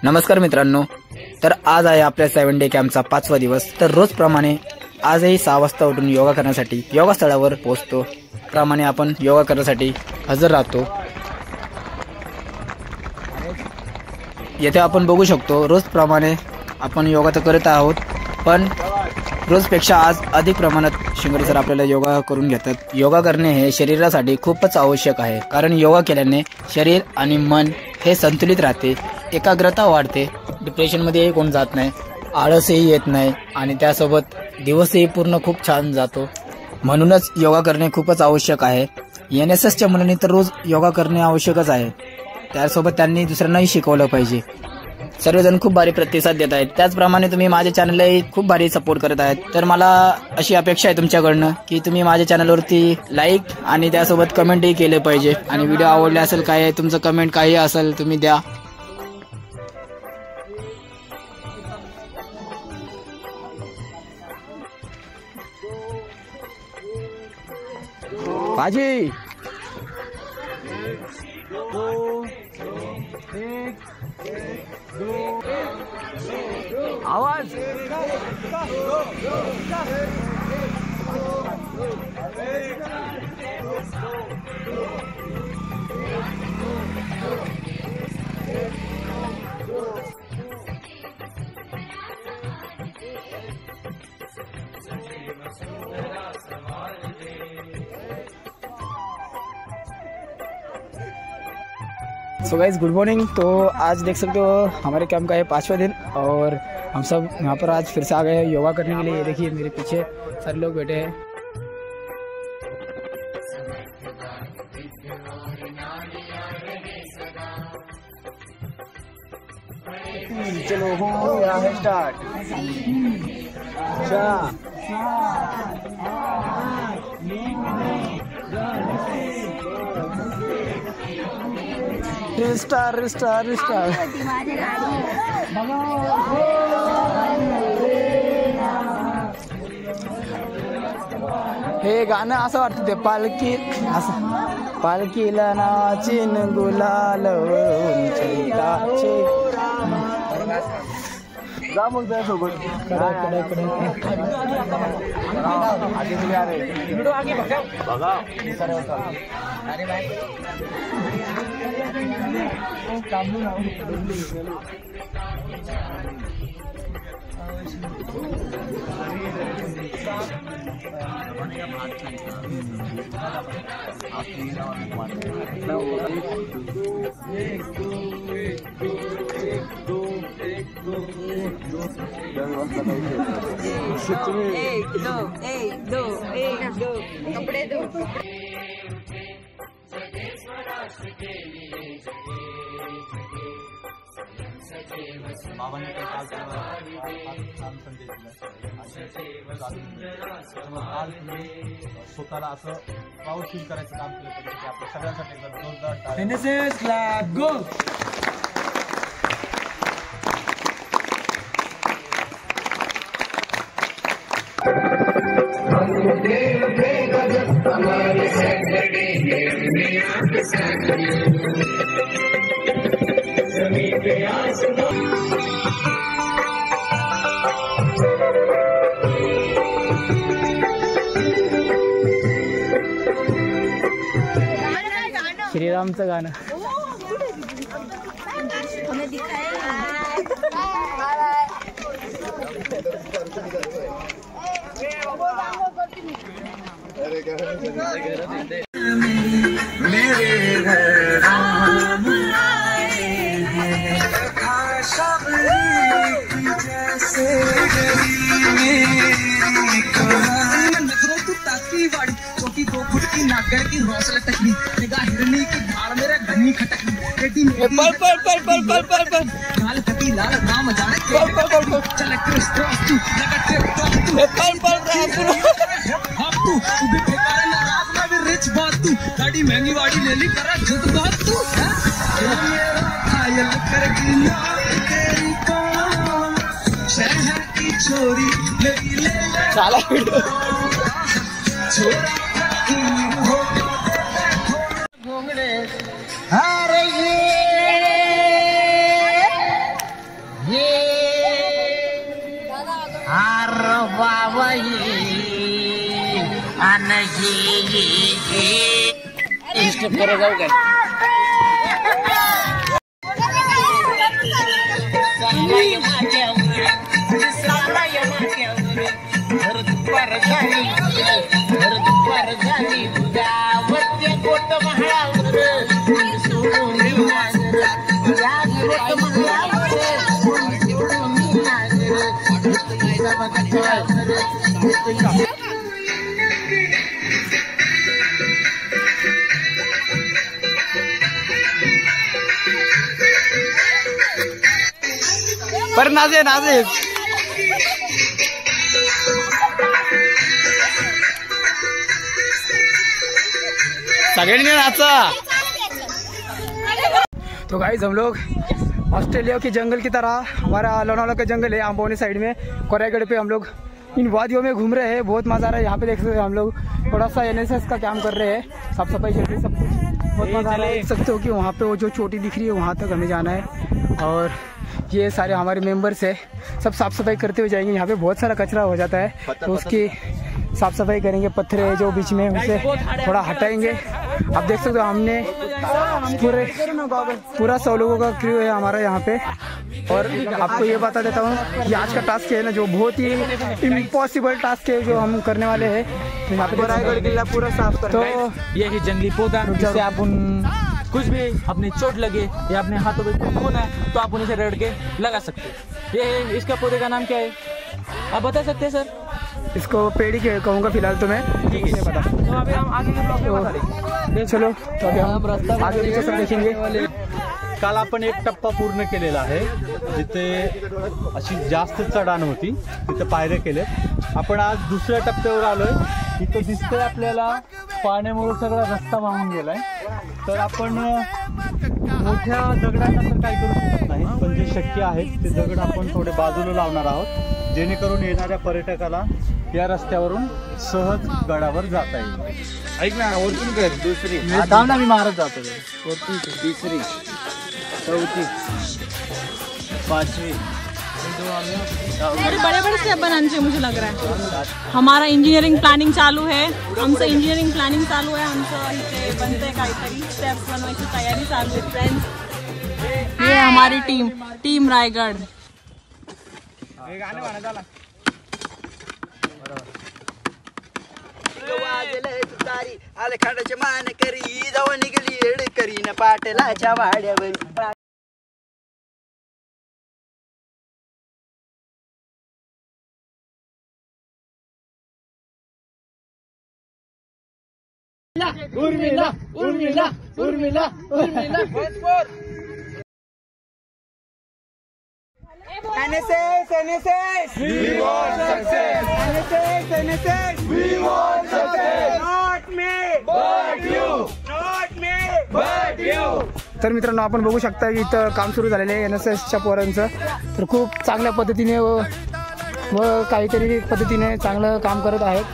नमस्कार मित्रांनो, तर आज आहे आपल्या 7 डे कॅम्पचा 5वा दिवस। तर रोज प्रमाणे आजही 6 वाजता उठून योगा करण्यासाठी योगा स्थळावर पोहोचतो। प्रमाणे आपण योगा करण्यासाठी हजर राहतो। येथे आपण बघू शकतो रोज प्रमाणे आपण योगा तर करत आहोत, पण रोजपेक्षा आज अधिक प्रमाणात शिंगरे सर आपल्याला योगा करून घेतात। योगा करणे हे शरीरासाठी खूपच आवश्यक आहे, कारण योगा केल्याने शरीर आणि मन हे संतुलित राहते, एकाग्रता वाढते, डिप्रेशनमध्ये कोण जात नाही, आळसही येत नाही आणि त्यासोबत दिवसही पूर्ण खूप छान जातो। म्हणूनच योगा करणे खूपच आवश्यक आहे। NSSच्या मुलांनी तर रोज योगा करणे आवश्यकच आहे, त्यासोबत त्यांनी दुसऱ्यांनाही शिकवलं पाहिजे। सर्वजण खूप भारी प्रतिसाद देत आहेत, त्याचप्रमाणे तुम्ही माझ्या चॅनललाही खूप भारी सपोर्ट करत आहेत। तर मला अशी अपेक्षा आहे तुमच्याकडनं की तुम्ही माझ्या चॅनलवरती लाईक आणि त्यासोबत कमेंटही केले पाहिजे, आणि व्हिडिओ आवडले असेल काय तुमचं कमेंट काही असेल तुम्ही द्या। बाजी आवाज सो गाइस गुड मॉर्निंग। तो आज देख सकते हो हमारे कैंप का है 5वां दिन और हम सब यहाँ पर आज फिर से आ गए योगा करने के लिए। ये देखिए मेरे पीछे सारे लोग बैठे हैं। चलो हो यहाँ है स्टार्ट। रिस्टार हे गाणं असं वाटतं ते पालखी असं पालखीला नाचिन गुलाल चंदाचे जा मग त्यासोबत बघा अरे भाई एक दो कपड़े दो बाबांनी काल संदेश स्वतःला असं प्राऊड फील करायचं काम केलं पाहिजे की आपल्या सगळ्यांसाठी एकदम जोरदार NSS लॅब गो। श्रीरामचं गाणं मेरे घर राम आए हैं, जैसे तू ताकी वाड़ी छोटी 2 फुट की नागर की हौसला टकनी निगाह हिरनी की धार मेरे घनी खटकनी लाल कटी लाल नाम जाने चल क्रिस्टोस तू रिच बात तू गाड़ी महंगी वाड़ी ले ली करा जुद बात तू घायल करके तेरी को शहर की छोरी ले साला छोरा जाऊ काय पर नाचे नाचे सगळ्यांनी नाचा। तो गाइस हम लोग ऑस्ट्रेलिया के जंगल की तरह हमारा लोनावाला का जंगल है आंबोनी साइड में कोराईगढ़ पे हम लोग इन वादियों में घूम रहे हैं। बहुत मज़ा आ रहा है यहाँ पे। देख सकते हो हम लोग थोड़ा सा NSS का काम कर रहे हैं, साफ सफाई चल रही है, सब कुछ बहुत मज़ा आ रहा है। देख सकते हो कि वहाँ पे वो जो चोटी दिख रही है वहाँ तक हमें जाना है और ये सारे हमारे मेंबर्स है, सब साफ सफाई करते हुए जाएंगे। यहाँ पे बहुत सारा कचरा हो जाता है तो उसकी साफ सफाई करेंगे। पत्थर है जो बीच में उसे थोड़ा हटाएंगे। आप देख सकते हो हमने पूरा 100 लोगों का क्रू है हमारा यहाँ पे। और आपको ये बता देता हूँ कि आज का टास्क है ना जो बहुत ही इम्पॉसिबल टास्क है जो हम करने वाले हैं। तो यहाँ पे कोराईगढ़ किला पूरा साफ करना है। तो ये है जंगली पौधा जिससे आप कुछ भी अपनी चोट लगे या अपने हाथों पे कुछ होना है तो आप उन्हें रगड़ के लगा सकते हैं। ये इसका पौधे का नाम क्या है आप बता सकते हैं सर? इसको पेड़ी के कहूँगा फिलहाल तो मैं, ठीक है पता। तो अभी हम आगे के ब्लॉक में बता देंगे। चलो तो अभी हम आगे पीछे सब देखेंगे। काल आपण एक टप्पा पूर्ण केलेला आहे जिथे अशी जास्त चढाण होती, तिथे पायऱ्या केल्यात। आपण आज दुसऱ्या टप्प्यावर आलोय। इथं दिसतंय आपल्याला पाण्यामुळे सगळा रस्ता वाहून गेलाय। तर आपण मोठ्या दगडांना तर काही करू शकत नाही, पण जे शक्य आहे ते दगड आपण थोडे बाजूला लावणार आहोत जेणेकरून येणाऱ्या पर्यटकाला या रस्त्यावरून सहज गडावर जाता येईल। ऐक ना वरतून कर दुसरी ना मी मारत जातो। तीसरी चौथी पांचवी बड़े बड़े स्टेप बनाने चाहिए मुझे लग रहा है। हमारा इंजीनियरिंग प्लानिंग चालू है, हमसे इंजीनियरिंग प्लानिंग चालू है, हमचं इथे बनते काहीतरी स्टेप्स बनवायची तयारी चालू है फ्रेंड्स। ये हमारी टीम रायगढ़। आलेखाडाच्या मान करी जाऊ निघली येड करी न पाटलाच्या वाड्यावर। Urmila Urmila Urmila Urmila NSS NSS we want success NSS NSS we want success not me but you not me but you। तर मित्रांनो आपण बघू शकता की इथं काम सुरू झालेलं आहे NSSच्या पोरांचं। तर खूप चांगल्या पद्धतीने व काहीतरी पद्धतीने चांगलं काम करत आहेत।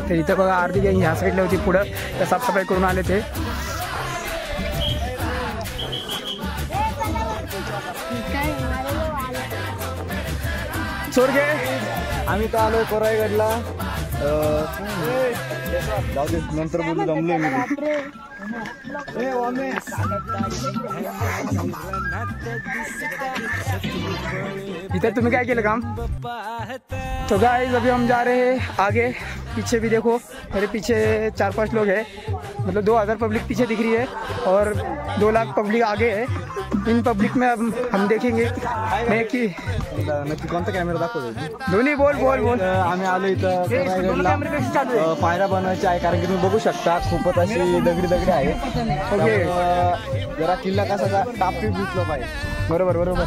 तर इथं बघा अर्धी गँग ह्या साईडला होती, पुढं त्या साफसफाई करून आले ते। सोड घे आम्ही तर आलोय कोराईगडला। जाऊ दे नंतर बोलू, जमलोय मी। इधर तुम्हें क्या किया काम? तो गाइस अभी हम जा रहे हैं आगे। पीछे भी देखो मेरे पीछे 4-5 लोग हैं, मतलब 2000 पब्लिक पीछे दिख रही है और 2 लाख पब्लिक आगे है। इन पब्लिक में अब हम देखेंगे मैं कि नक्की कोणता कॅमेरा दाखवतो? दोन्ही बोल बोल बोल। आम्ही आलो इथं कोराईगडला पायऱ्या बनवायच्या आहे, कारण की तुम्ही बघू शकता खूपच अशी दगडी आहे। ओके जरा किल्ला कसा टापी दिसलो पाहिजे। बरोबर बरोबर।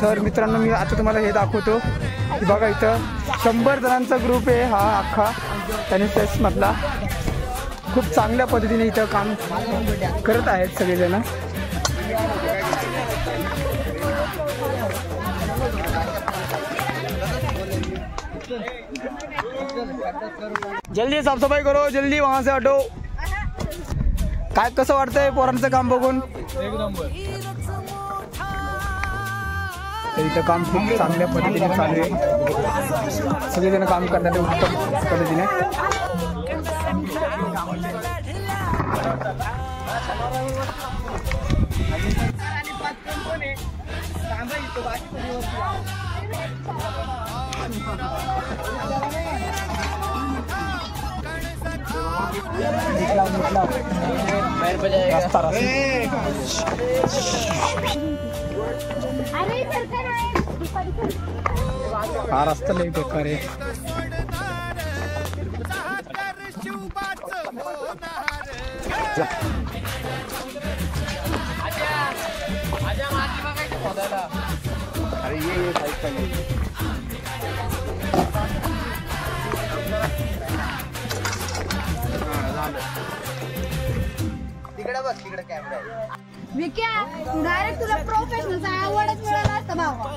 तर मित्रांनो मी आता तुम्हाला हे दाखवतो की बघा इथं 100 जणांचा ग्रुप आहे हा अख्खा NSS मधला। खूप चांगल्या पद्धतीने इथं काम करत आहेत सगळेजण. जल्दी साफसफाई करो, जल्दी वहां से हटो. काय कसं वाटतंय पोरांचं काम बघून? एक नंबर. तर इथं काम खूप चांगल्या पद्धतीने चालू आहे. सगळेजण काम करतात उत्तम पद्धतीने. हा रस्ता लई बेकार आहे. अरे ये तिकडे बस, तिकडे कॅमेरा आहे. विक्या डायरेक्ट तुला प्रोफेशनल आवडच मिळाला असता भावा.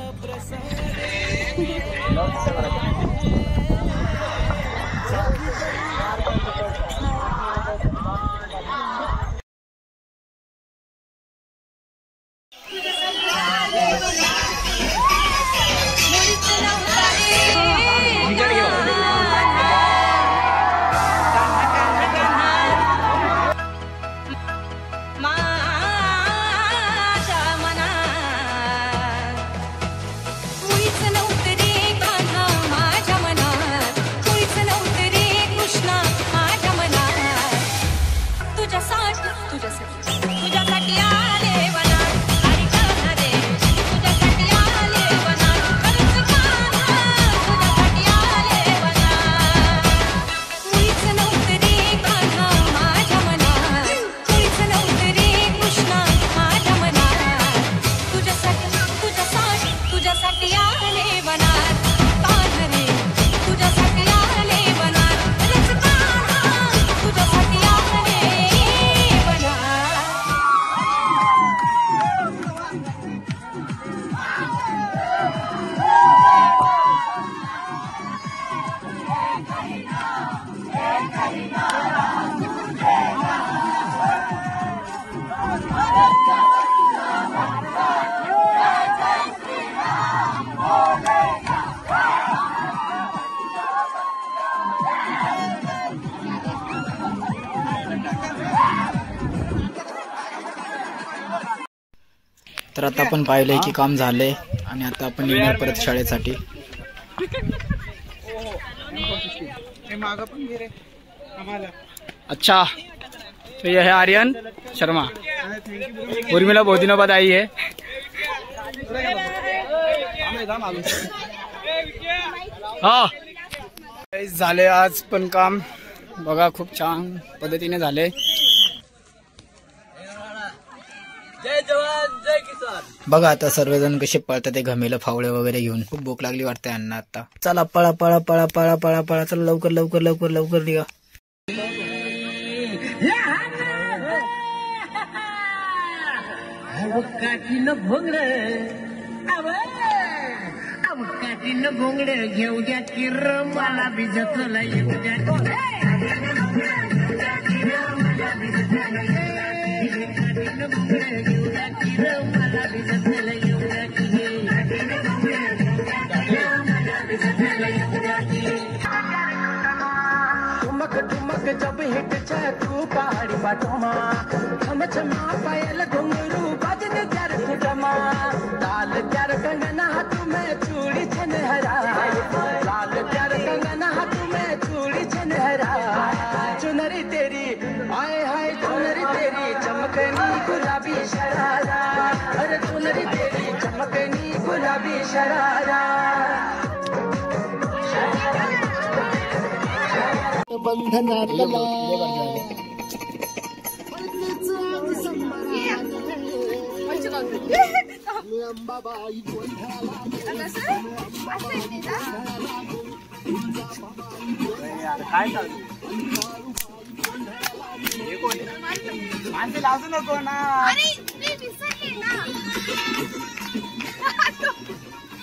तर आता आपण पाहिलंय की काम झालंय आणि आता आपण निघणार परत शाळेसाठी. अच्छा, तो ये है आर्यन शर्मा, उर्मिला बहुत दिनों बाद आई है. हा झाले आज पण काम बघा, खूप छान पद्धतीने झाले. जय जवान जय किसान. बघा आता सर्वजण कसे पळतात ते घमेलं फावळे वगैरे घेऊन. खूप भूक लागली वाटते यांना आता. चला पळा पळा पळा पळा पळा पळा, चला लवकर लवकर लवकर लवकर निघा. काठीनं भोंगड घेऊ द्या किर मला भिजतला येऊ द्या. ठुमक ठुमक जब हिट छे तू पहाड़ी बाटोमा, छम छमा पायल घुंघरू बजन कर फुटमा. लाल प्यार कंगना हाथ में चूड़ी छन हरा, लाल प्यार कंगना हाथ में चूड़ी छन हरा. चुनरी तेरी आए हाय चुनरी तेरी चमकनी गुलाबी शरारा. अरे चुनरी तेरी चमकनी गुलाबी शरारा. बंधनातला काय चालू माणसं लाजू नको ना. अरे मी विसरले ना.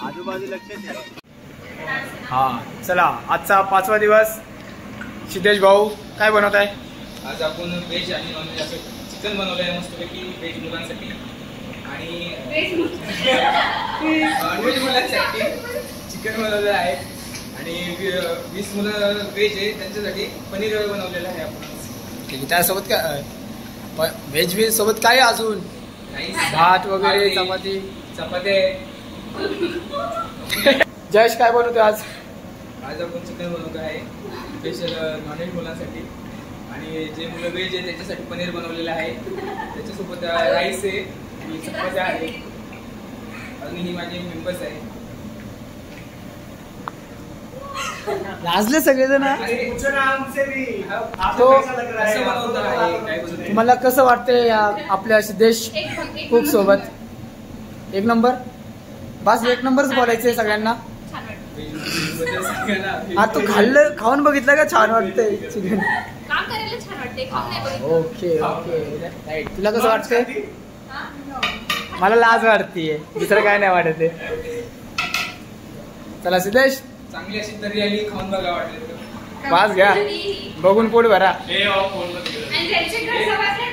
आजूबाजू लक्ष द्या. हा चला आजचा 5वा दिवस. सिद्धेश भाऊ काय बनवत आहे? आज आपण व्हेज आणि नॉनव्हेज असं चिकन बनवलं आहे मस्तपैकी व्हेज मुलांसाठी आणि नॉनव्हेज मुलांसाठी चिकन बनवलेलं आहे आणि 20 मुलं व्हेज आहे त्यांच्यासाठी पनीर बनवलेलं आहे आपण. ठीक आहे. त्यासोबत काय व्हेज सोबत काय आहे अजून? भात वगैरे चपाती. चपाती. जयेश काय बनवतो आज? आज आपण चिकन बनवतो आहे स्पेशल नॉनव्हेज मुलांसाठी आणि जे मुलं व्हेज आहे त्यांच्यासाठी पनीर बनवलेलं आहे. त्याच्यासोबत राईस आहे आणि चपात्या आहे. अजून ही माझे मेंबर्स आहे. लाजले सगळेजण. तुम्हाला कसं वाटतंय आपल्या सिद्धेश कुक सोबत? एक नंबर. बस एक नंबरच बोलायचंय सगळ्यांना. हा तू खाऊन बघितलं का? छान वाटतंय चिकन. काम करायला छान वाटते. खाऊन नाही बघितलं. Okay okay right. तुला कसं वाटतंय? मला लाज वाटतेय, दुसरं काय नाही वाटत आहे. चला सिद्धेश चांगली अशी तरी आली खाऊन बघा वाटलं. पास घ्या, बघून पोट भरा. आणि त्यांचे घर सवासले